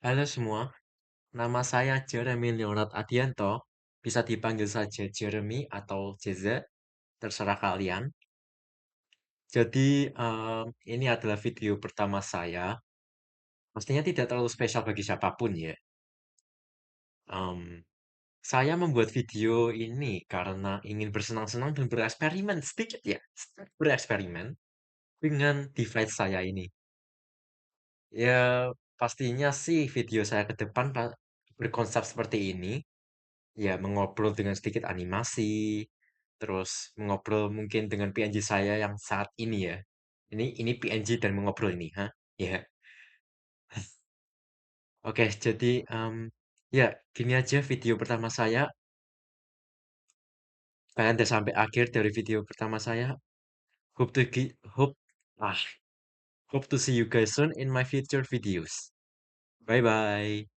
Halo semua, nama saya Jeremy Leonard Adianto. Bisa dipanggil saja Jeremy atau JZ, terserah kalian. Jadi, ini adalah video pertama saya. Pastinya tidak terlalu spesial bagi siapapun ya. Em, saya membuat video ini karena ingin bersenang-senang dan bereksperimen sedikit ya, bereksperimen dengan device saya ini. Ya, pastinya sih video saya ke depan berkonsep seperti ini. Ya, mengobrol dengan sedikit animasi, terus mengobrol mungkin dengan PNG saya yang saat ini ya. Ini PNG dan mengobrol ini, ha? Ya. Oke, jadi ya gini aja video pertama saya. Kalian udah sampai akhir dari video pertama saya. Hope to hope ah hope to see you guys soon in my future videos. Bye bye.